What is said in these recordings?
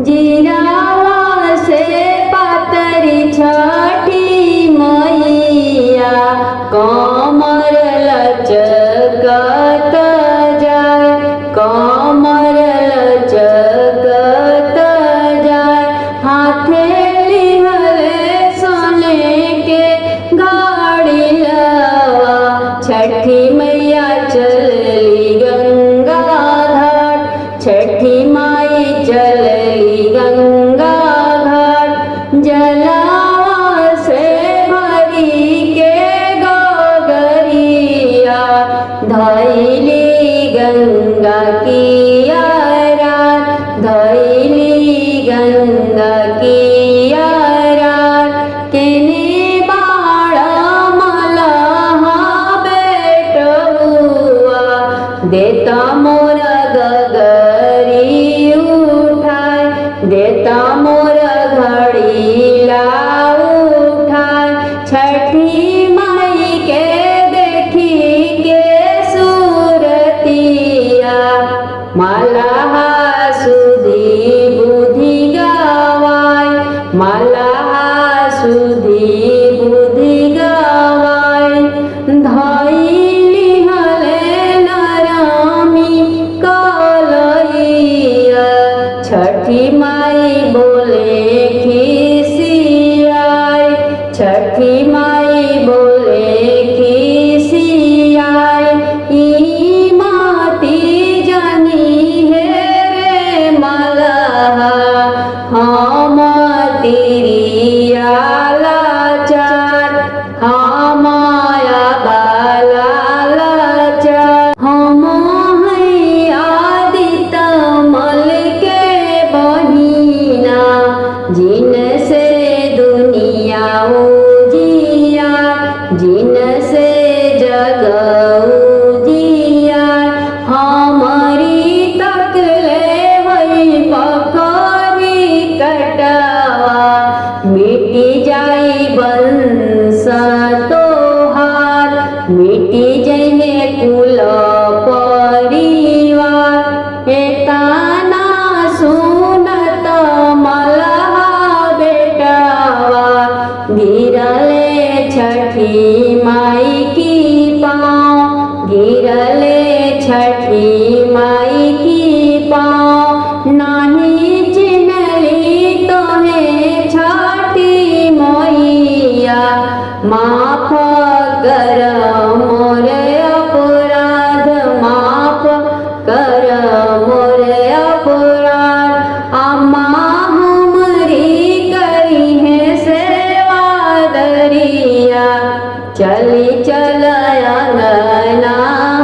जीरावा से पातरी छठी मैया कमर लचकत जाय, कमर लचकत जाय। हाथे लिहले सोने के घड़िलवा, छठी मैया चलली गंगा घाट, छठी माई चलली गंगा घाट। जलावा से भरी के गोगरिया धैली गंगा की आरात, धैली गंगा की आरात। केने बाळ मलहा बेटुआ, देता मोर गगरी उठाय, देता मोर घड़िला उठाय। छठी माई के देखी के सूरतिया, मलहा सुधी बुद्धि गवाय, मलहा सुधी बुद्धि गवाय। धैली हले नरमी कलैया, छठी माई बोले खिसियाय, छठी माई बोले खिसियाय। ई माती जानी है रे मलहा, हम तिरिया लाचार, हमाया बाला लाचार। हम हैं आदित मल के बहिना, जिनसे दुनिया उजिया, जिनसे जग उजिया। हमारी तकले वही पकड़ी कटवा, मिटी जाई वंश तोहार, मिटी जइहे कुल परिवार। एतना सुनत मलहा बेटवा, गिरले छठी माई की पाँव, गिरले छठी माई की पाँव। नाही चिन्हली तोहे छठी मैया, माफ कर मोर अपराध, माफ कर मोर अपराध। अम्मा हमरी करी है सेवा दरिया, चली चल अंगना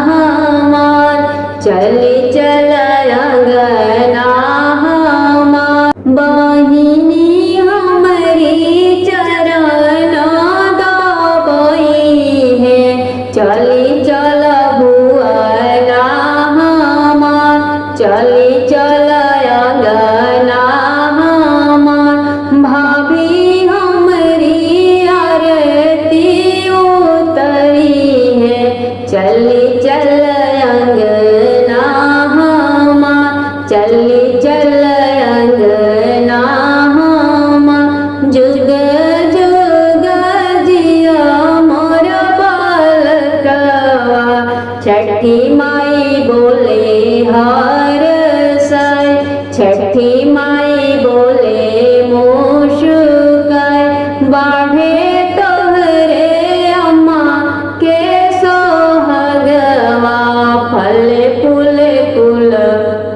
हमार, चली चल अंगना हमार। बहिनी हमरी चरण दबई है, चली चल भुवना हमार, चली चल अंगना हमार। भाभी हमरी आरती उतरी है, चली चल अंगना हमार, चली चल अंगना हमार। जुग जुग जिया मोर बालकवा, छठी माई बोले हर साय, छठी माई बोले मुस्काय। बाढ़े तोहरे अम्मा के सोहगवा, फल फूल कुल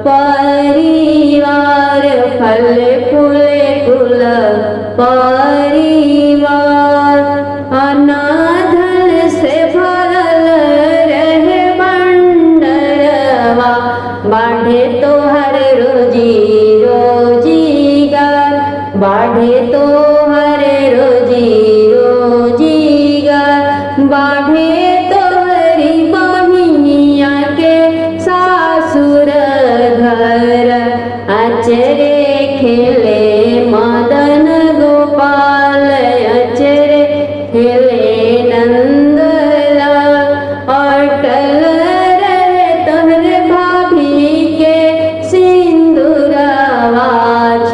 परिवार, फल फूल कुल परिवार। अनाधन से भरल रहे भंडरवा, बाढ़े तोहर रोजी रोजीगार, बाढ़े तोहर रोजी रोजीगार। बाढ़े तोहरी बहिनिया के सासुर घर, आचरे खेल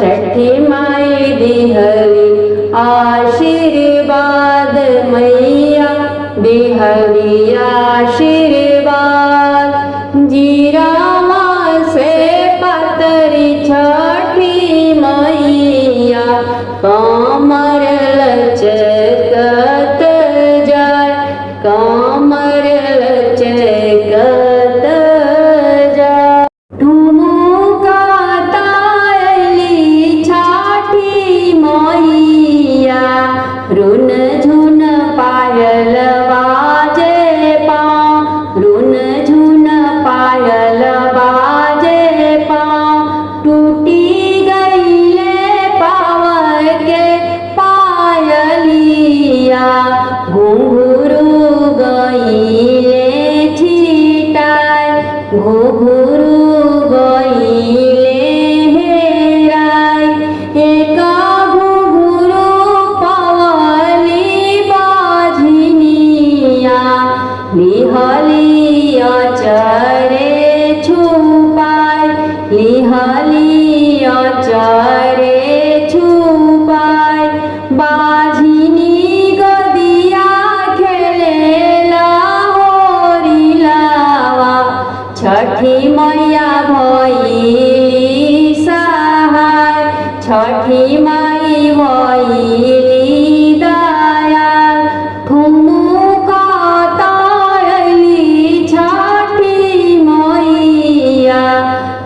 छठी माई दिहली आशीर्वाद मैया दिहली आशीर्वाद। जीरावा से पतरी छठी मैया कमर लचकत जाय कमर लचकत जाय। ठुमुका तायली छठी मैया रुन झुन पायल बाजे पाँव रुन झुन पायल बाजे पाँव। टूटी गईले पाव के पायलिया घुंघरू गईले छिटाय घुंघरू गईले हेराय। एक घुंघरू पवली बाझिनिया लिहली अचरे छुपाय लिहली अचरे छुपाय। बाझिनी गदिया खेलेला होरिलावा छठी मैया भइली सहाय छठी माई भइली दयाल। ठुमुका तायली छठी मैया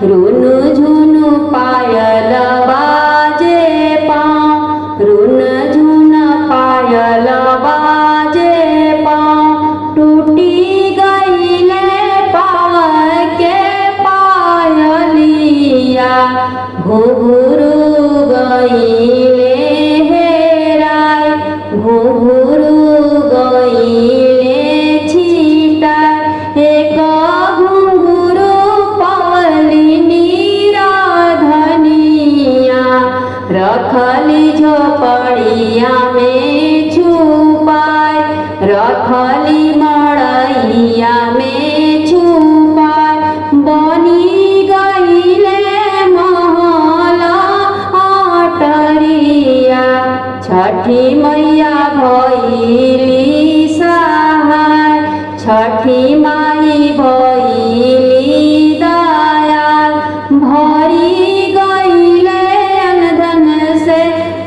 रुनु झुनु पायल बाजे पाँव रुन झुन पायल बाजे पाँव। टूटी गईले पाव के पायलिया घुंघरू गईले हेराय घुंघरू गईले छिटाय। एक घुंघरू पवली निराधनिया रखली झोपड़िया में छुपाय रखली मड़ैया में छुपाय। बनी गईले महला अटरिया छठी मैया भइली सहाय छठी माई भइली दयाल। भरी गईले अनधन से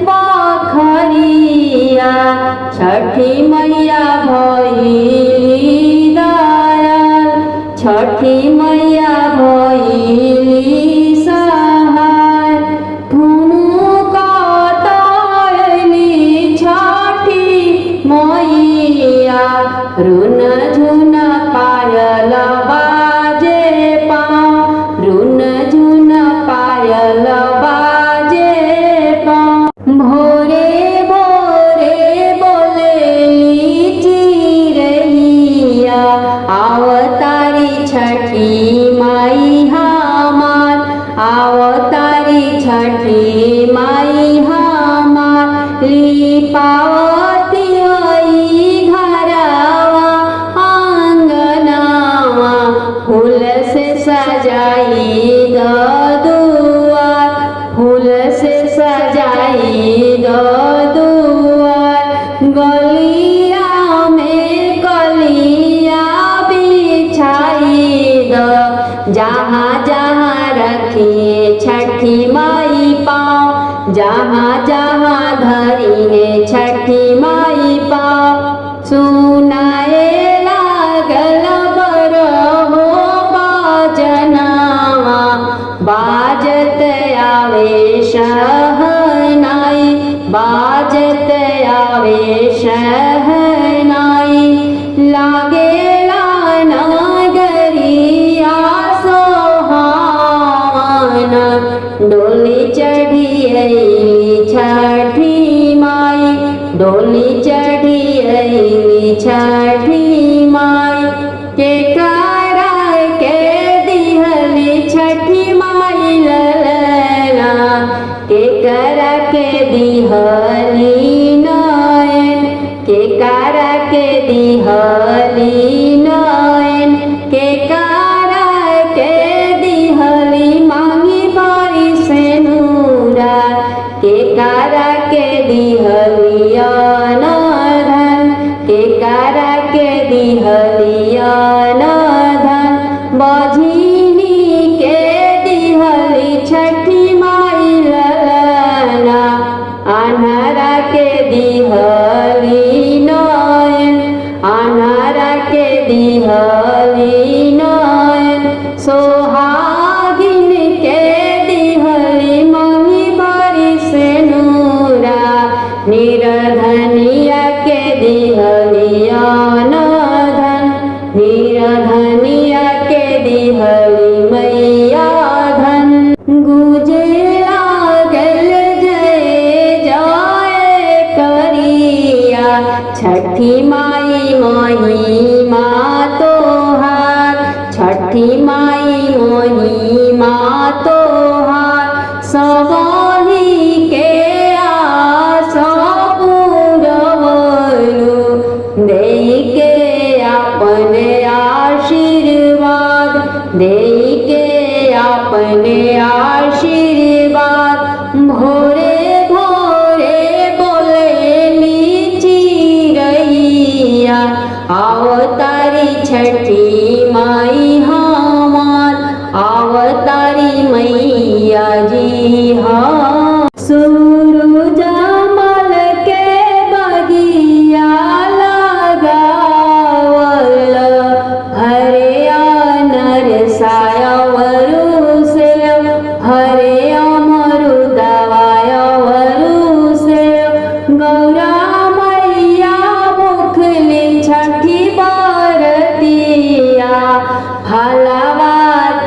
बखरिया छठी मैया भइली दयाल छठी मैया भइली सहाय। ठुमुका तायली छठी मैया रुन झुन पायल बाजे पाँव रुन झुन पायल बाजे पाँव। भोरे भोरे बोलेली चिरैया आवतारी छठी माई हमार आवतारी छठी माई हमार। लिपावती होई घरवा आंगनवा फूल से सजाई द दुआर फूल से सजाई द दुआर। गलिया में कलिया बिछाई द जहाँ जहाँ रखिए छठी माई पाँव जहाँ जहाँ धरी है छठी माई पाँव। सुनाए लागल बरहो बाजनावा बाजत आवे शहनाई बाजत आवे शहनाई। लागेला नगरिया सोहाना डोली चढ़ी अइली छठी माई डोली चढ़ी अइली छठी माई। के करा के दिहली छठी माई ललना के करा के दिहली नयन के करा के दिहली नयन के करा के दिहली मांगी भाई से नूरा छठी माई महिमा तोहार, छठी माई महिमा तोहार, सबही के आस पुरवलु, देई के अपने आशीर्वाद, देई के अपने आशीर्वाद, भोरे भोरे बोलेली चिरैया, अवतारी छठी माई हमार, अवतारी मैया जी हाँ। सूरज मल के बगिया लगावल, हरे अनर सायवरु से, हरे अमरुदवायवरु से, गौरा मैया मुखली छठी बरतिया, फलवा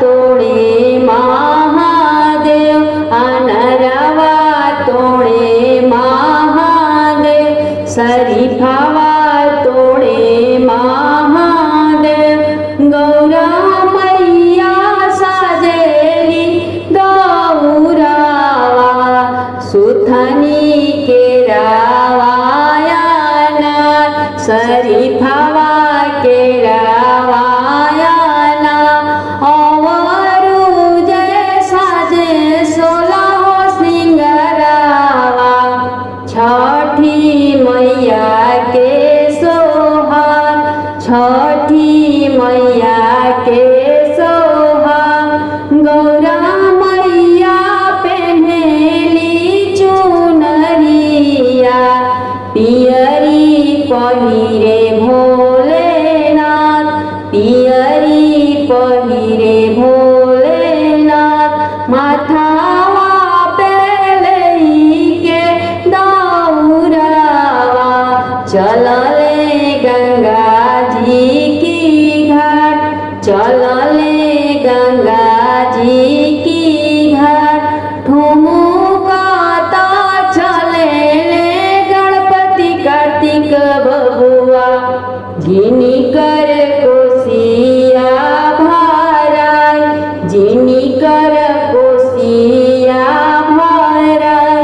तोड़े महादेव, अनरवा तोड़े महादेव, शरीफावा तोड़े महादेव, गौरा मैया सजेली गौरावा, सुथनी के रावायाना, शरीफावा के रावायाना, अवरु जैसा जे सोलह सिंगरावा, छठी मैया के सोहाग, छठी मैया के सोहाग, गौरा मैया पहनेली चुनरिया, पियरी पहिरे भोलेनाथ, पियरी पहिरे भोलेनाथ, माथावा पे लेके दौरावा, चलले गंगा जी की घाट, चलले गंगा जी की घाट, ठुमुकाता चले गणपति कार्तिक बबुआ, गिनी कर कोसिया भराय, जिनी कर कोसिया भराय,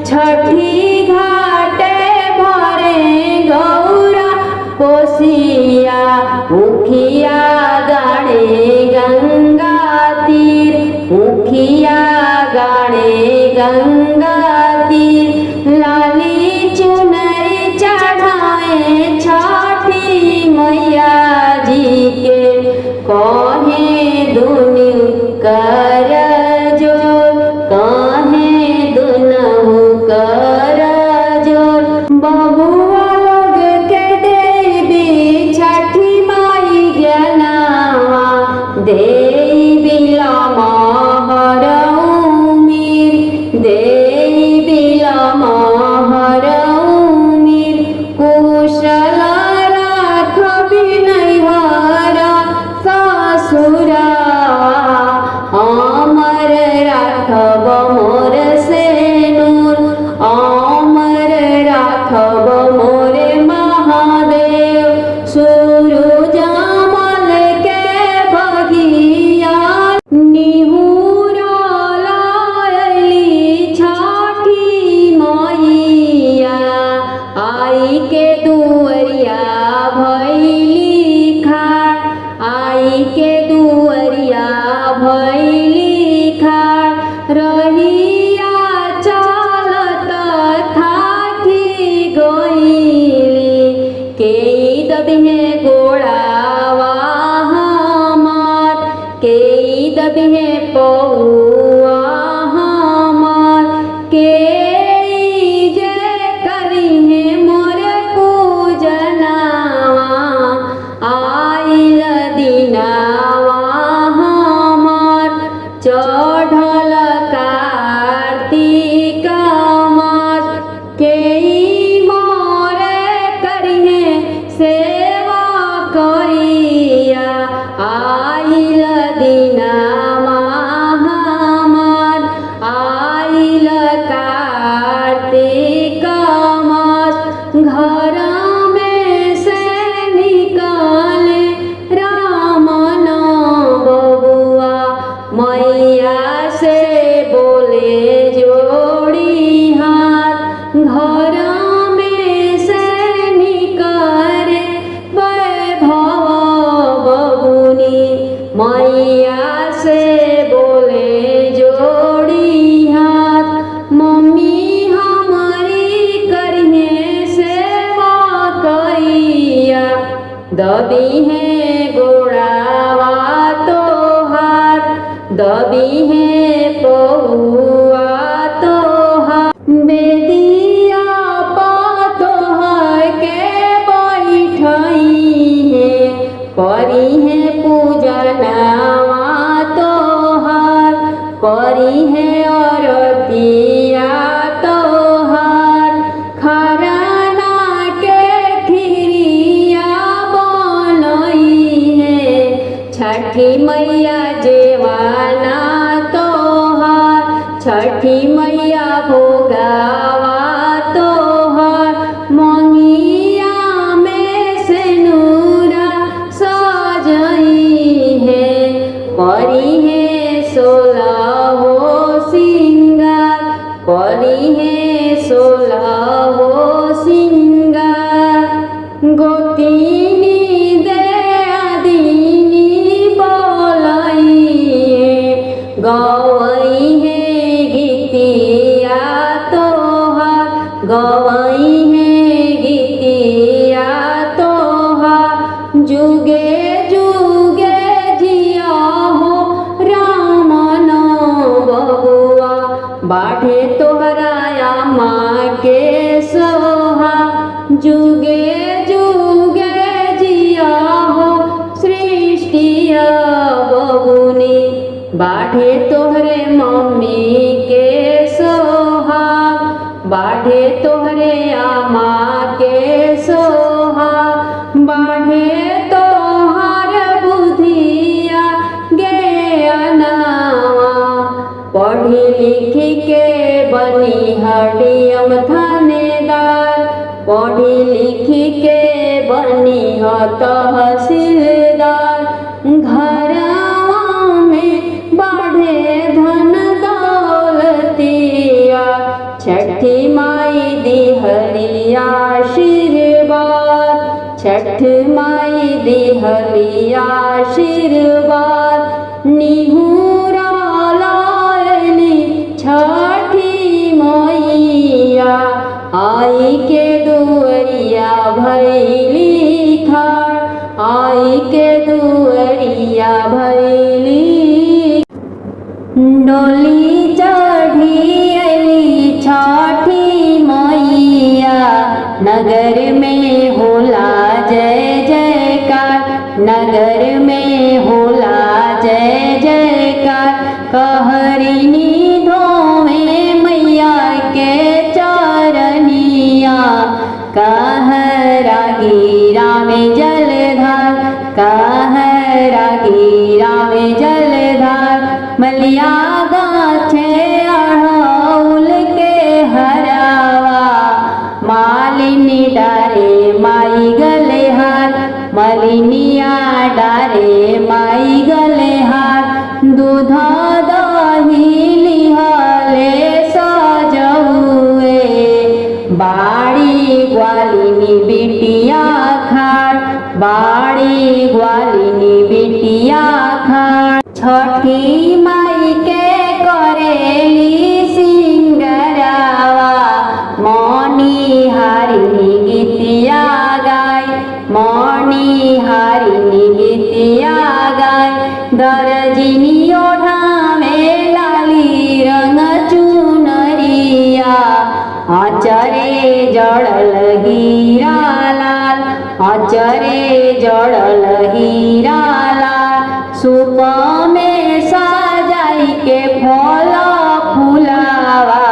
छठी घाटे भरे गौरा कोसिया, मुखिया गाड़े गंगा तीर, मुखिया गाड़े गंगा तीर, लाली चुनरी चढ़ाए छठी मैया जी के, कहे दुनि कर जोर, कहे दुनहु कर जोर, बबुआ लोग के देवी छठी माई ज्ञानवा, देई बिलम हरउमीर, देई बिलम हरउमीर, कुशल राख बिनैहर ससुरावा, अमर राखब मोर सेनुर, अमर राखब मोरे महादेव, सूरज मल के बगिया, निहुरा लायली छठी मैया, आई के दुअरिया भैली खाट, आई के दुअरिया भैली खाट, रहिया चलत थाकी गईली, के दबिहे गोड़ावा हमार, के दबिहे पौआ हमार, के जे करिहे मोर पूजनावा, आइल दिनावा हमार, चढ़ल कार्तिक मास, के मोरे करिहे सेवा करिया, आइल दिनावा हमार, आइल का मैया जेवाना तोहार, छठी मैया भोगावा तोहार, मंगिया में सिनुरा सजई है, करी है 16 सिंगार, करी है 16 सिंगार। गोतिनी दे आदिनी बोलाई गवई है गीतिया तोहार, गवई है गीतिया तोहार। जुगे जुगे जिया हो रामन बबुआ, बाढ़े तोहराया माँ के सोहा। जुगे जुगे जिया हो सृष्टिया बबुनी, बाढ़े तोहरे मम्मी के सोहाग, बाढ़े तोहरे आमा के सोहाग, बाढ़े तोहार बुधिया ज्ञानवा। पढ़ी लिखी के बनी हडियम थानेदार, पढ़ी लिखी के बनी ह तहसीलदार। घरवा में बढ़े धन दौलतिया, छठी माई दिहली आशीर्वाद, छठ माई दिहली आशीर्वाद। निहुरा लायली छठी मैया, आई के दुअरिया भैली खाड़, आई के दुअरिया भैली। डोली चढ़ी अली छठी मैया, नगर में होला जय जयकार, नगर में होला जय जयकार। कहरिनी धोवे मैया के चरनिया, कहरा गिरा में जलधार, कहरा गिरा में जलधार। मलिया गाछे अड़हुल के हरावा, मालिनी डारे माई गले हार, मलिनिया डारे माई गले हार। दूध दही लिहले सजहुए, बाड़ी ग्वालिनी बिटिया खाड़, बाड़ी ग्वालिनी बिटिया खाड़। छठी माई के करेली सिंगरावा, मनी हारिनी गीतिया गाय, मनी हारिनी गीतिया गाय। दरजिनी ओढ़ावे लाली रंग चुनरिया, आचरे जड़ल हीरा लाल, आचरे जड़ल हीरा लाल। सूप में सजाई के फल फुलावा,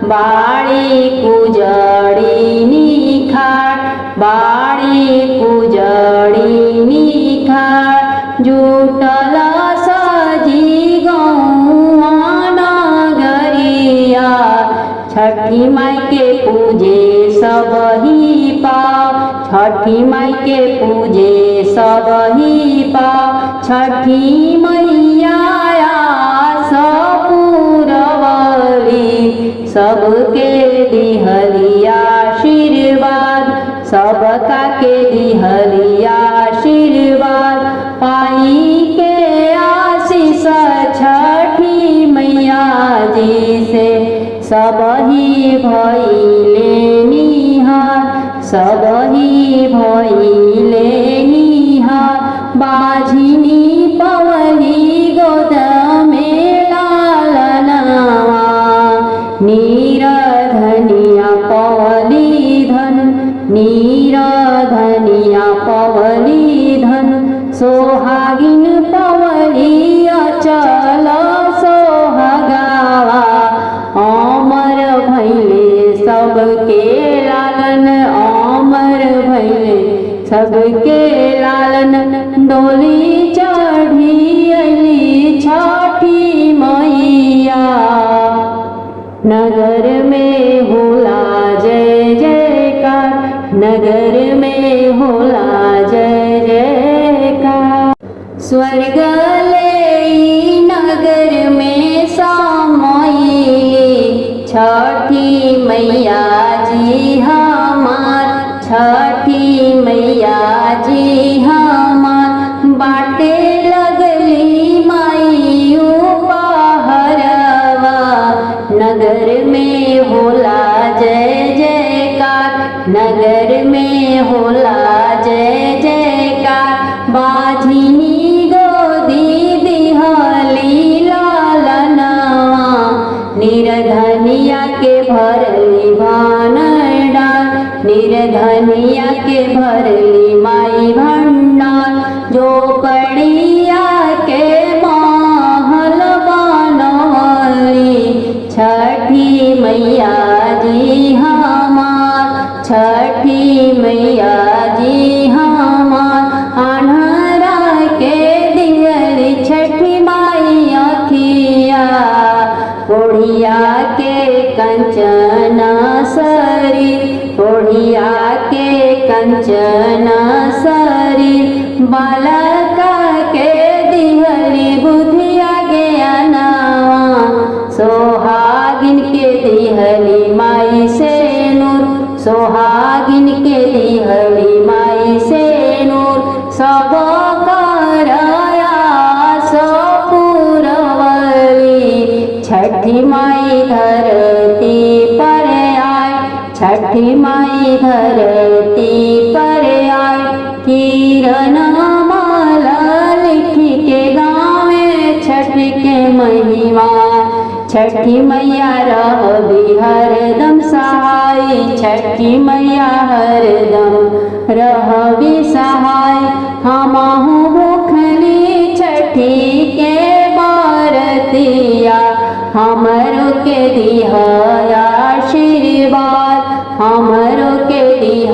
बाड़ी कुजड़ी निखार, बाड़ी कुजड़ी निखार। जुटल सजी गौआ नगरिया, छठी माई के पूजे सबही पाव, छठी माई के पूजे सबही पाव। छठी मैया सपुरवली, सबके दिहली आशीर्वाद, सबका के दिहली आशीर्वाद। पाई के आशीष छठी मैया जी से, सबही भइले निहार, सबही भइले निहार। बाझिनी पवली गोद में लालनवा, नीरधनिया पवली धन, नीरधनिया पवली धन। सोहागिन पवली अचल सोहागावा, अमर भैले सबके लालन, अमर भैले सबके लालन। डोली चढ़ी नगर में होला जय जयकार, नगर में होला जय जयकार। स्वर्ग ले नगर में समाई, छठी मैया जी हमार, छठी मैया जी हमार। बाटे लगली माई उपहरवा, नगर में होला जय जयकार, नगर में होला जय जयकार। बाझिनी गोदी दिहली लालनवा, निर्धनिया के भरली भानडार, निर्धनिया के भरली माई भंडार। झोपड़िया के महल बनवली, छठी मैया जी हमार, छठी मैया जी हमार। अन्हरा के दिहली छठी माई अखिया, कोढ़िया के कंचन शरीर, कोढ़िया के कंचन शरीर। बालका के दिहली बुद्धिया ज्ञानवा, सोहागिन के दिहली माई से नूर, सोहागिन के दिहली माई से नूर। सब करया सपुरवली, छठी माई धरती पर आए, छठी माई धरती पर आए। किरण माला लिखी के गावे छठ के महिमा, छठी मैया रहबी हरदम सहाय, छठी मैया हरदम रहबी सहाय। हमहु भूखली छठी के बरतिया, हमरो के दिह आशीर्वाद, हमरो के दिह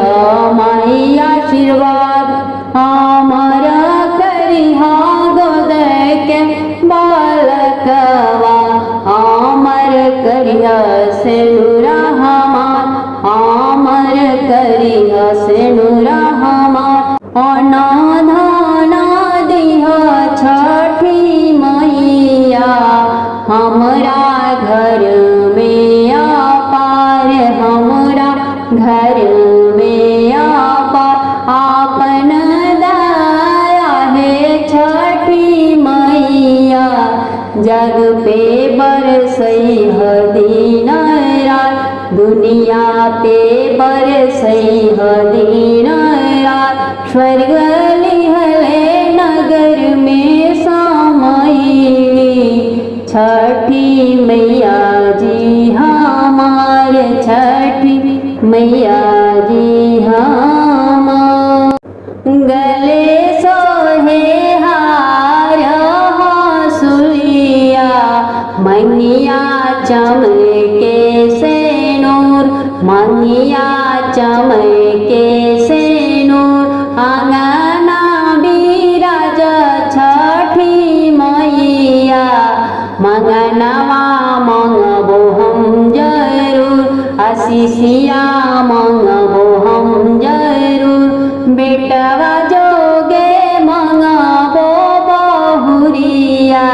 माई आशीर्वाद। हमर करिहा गोद के बालकवा, हमर करिहा सेनुरा हमार, हमर करिहा सेनुरा हमार। अनाधाना दिह छठी मैया, हमरा घर में अपार, हमरा घर में अपार। आपन दया है छठी मैया, जग पे बरसई ह दिन रात, दुनिया पे बरसई ह दिन रात। स्वर्ग लिहले नगर में समाई, छठी मैया जी हमार, छठी मैया जी हमार। गले सोहे हार हंसुलिया, मनिया चमके से नूर, मनिया चमके से नूर। आंगना बिराज छठी मैया, मंगनवा मंगबो हम जरूर, आशीषिया मंगबो हम जरूर। बेटवा जोगे मंगबो बहुरिया,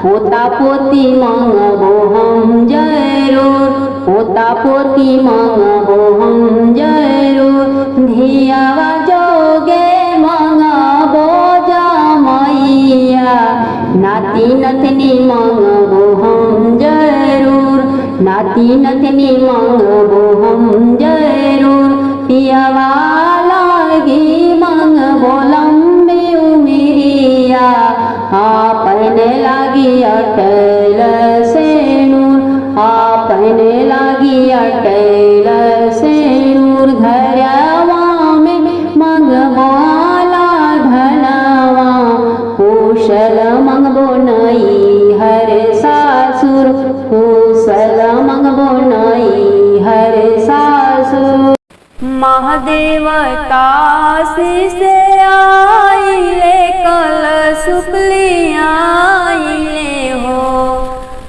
पोता पोती मंगबो हम जरूर, पोता पोती मंगबो हम जरूर। धियावा जोगे मंगबो जमैया, नाती नतनी मंगबो हम जरूर, नाती नतनी मंगबो हम जरूर। पियवा लागी मंगबो लंबी उमिरिया, आपन लागी अटल सेनुर, आपन लागी अटल सेनुर। घरवा में मंगबो धनवा, कुशल मंगबो नई हर सासुर, कुशल मंगबो नई हर सासुर। महादेव काशी से आइले, कल सुपली आइले हो,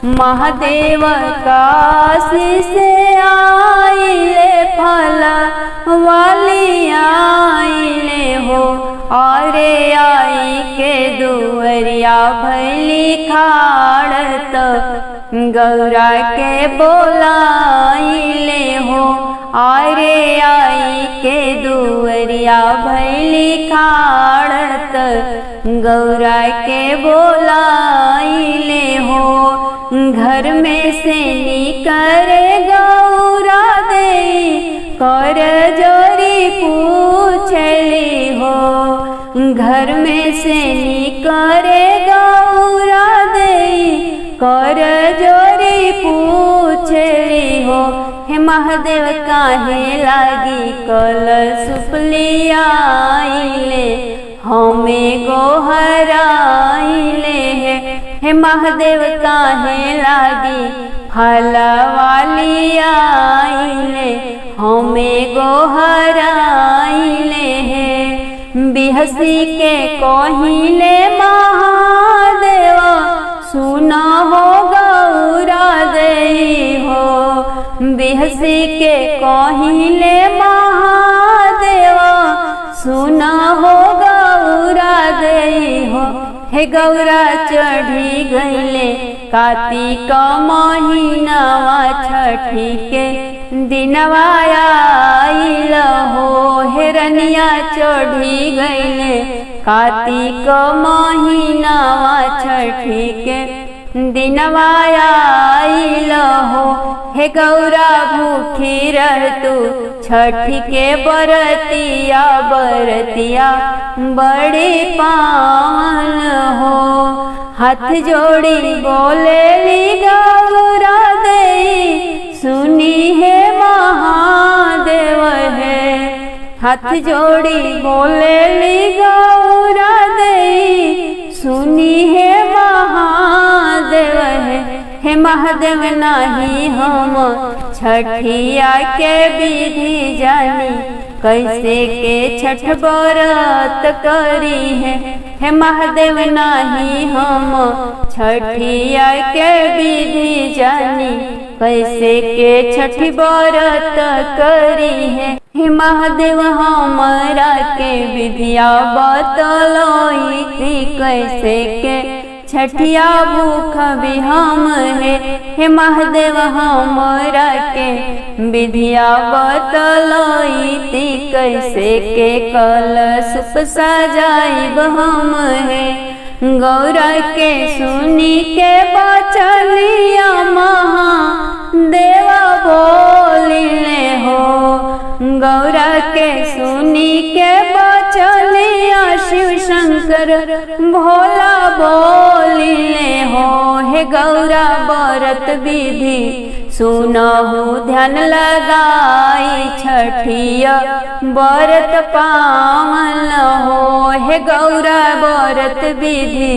महादेव काशी से आइले फल वाली आइले हो, अरे आई के दुवरिया भैली खाड़त गौरा के बोलाइले हो, अरे आई के दुवरिया भैली खाड़त गौरा के बोलाइले हो। घर में से निकरे गौरा दे कर जोरी पूछली हो, घर में से निकरे गौरा दे कर जोरी पूछली हो। हे महादेव काहे लागी कलश आइले हमें गोहराइले हे महादेव काहे लागी फला वाली आइले हमें गोहराइले हे। बिहसी के कहिले महादेव सुना हो गौरा दे हो, बिहसी के कहिले महादेव सुना हो गौरा दे हो। हे गौरा चढ़ी गईले कार्तिक महीनावा छठी के दिनवा आइल हो, हे रनिया चढ़ी गईले कार्तिक महीनावा छठी के दिनवा आइल हो। हे गौरा भूखी रह तू छठी के बरतिया बरतिया बड़ी पावन हो। हाथ जोड़ी बोले ली गौरा दे सुनी है महादेव है, हाथ जोड़ी बोले ली गौरा दे सुनी है महादेव है। हे महादेव नाही हम छठिया के विधि जानी, कैसे के छठ व्रत करी है। हे महादेव नाही हम छठिया के विधि जानी, कैसे के छठ व्रत करी है। हे महादेव हमरा के विधिया बतलोई कैसे के छठिया भूख भी हम है। हे महादेव हमरा के विधिया बतलोई कैसे के कलश सजाइब हम है। गौरा के सुनी के बचलिया महादेवा बोलिले हो, गौरा के सुनी के बचलिया शिव शंकर भोला बोलिले हो। हे गौरा व्रत विधि सुनहु ध्यान लगाई, छठिया व्रत पावन हो। हे गौरा व्रत विधि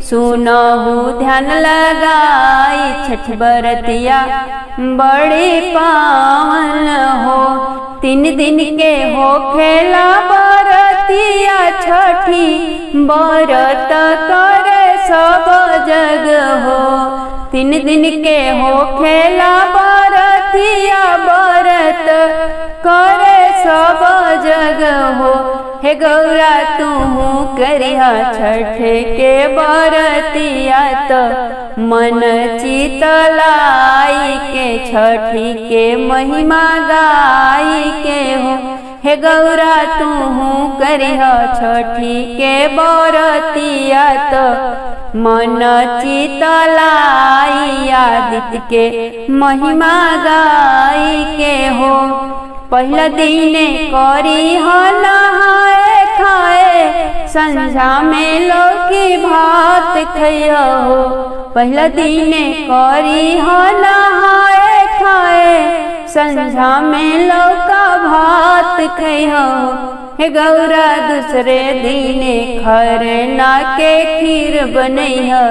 सुनहु ध्यान लगाई, छठ व्रतिया बड़ी पावन हो। 3 दिन के हो खेला बरतिया छठी व्रत करे सब जग हो। 3 दिन के हो खेला बरतिया व्रत करे सब जग हो। हे गौरा तू करिया छठ के बरतिया तो मन चितलाई के छठी के महिमा गाई के हो। हे गौरा तू करिया छठी के बरतिया तो मन चितलाई आदित्य के महिमा गाई के हो। पहला दिन करी हो नहाए खाए, संझा में लौकी भात खइया हो। पहला दिन करी हो नहाए खाए, संझा में लौका भात खइया हो। हे गौरा दूसरे दिन खरना के खीर बनैया,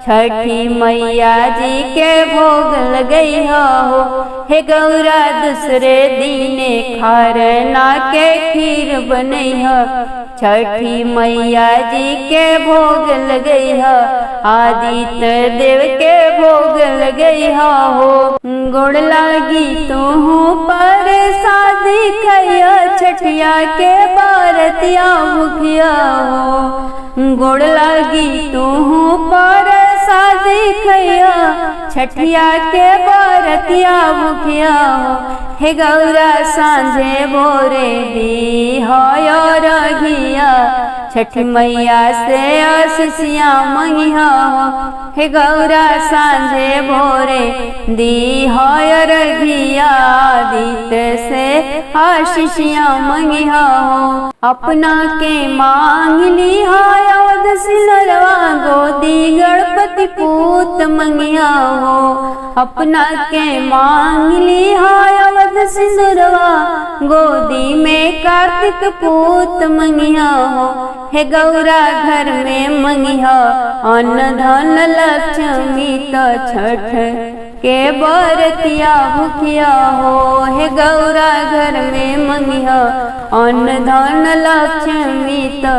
छठी मैया जी के भोग लगैया हो। हे गौरा दूसरे दिन खरना के खीर बनैया, छठी मैया जी के भोग लगैया। आदित्य देव के भोग लगैहा हो। गोड़ लागी तूहू पर शादी खैया छठिया के बारतिया मुखिया हो। गोड़ लागी तूहू पर शादी खैया छठिया के बारतिया मुखिया हो। हे गौरा सांझे भोरे दी हो रघिया छठी मैया से आशीषिया मंगिहा हो। हे गौरा सांझे भोरे दी हो रघिया आदित्य से आशीषिया मंगिहा हो। अपना के मांग ली अवध सिलरवा गोदी गणपति पूत मंगिया हो। अपना के मांग ली अवध सिंदूरवा गोदी में कार्तिक पूत मंगिया हो। हे गौरा घर में मंगिहा अन्न धन लक्ष्मी तो छठ के बरतिया भुखिया हो। हे गौरा घर में मंगिहा अन्न धन लक्ष्मी तो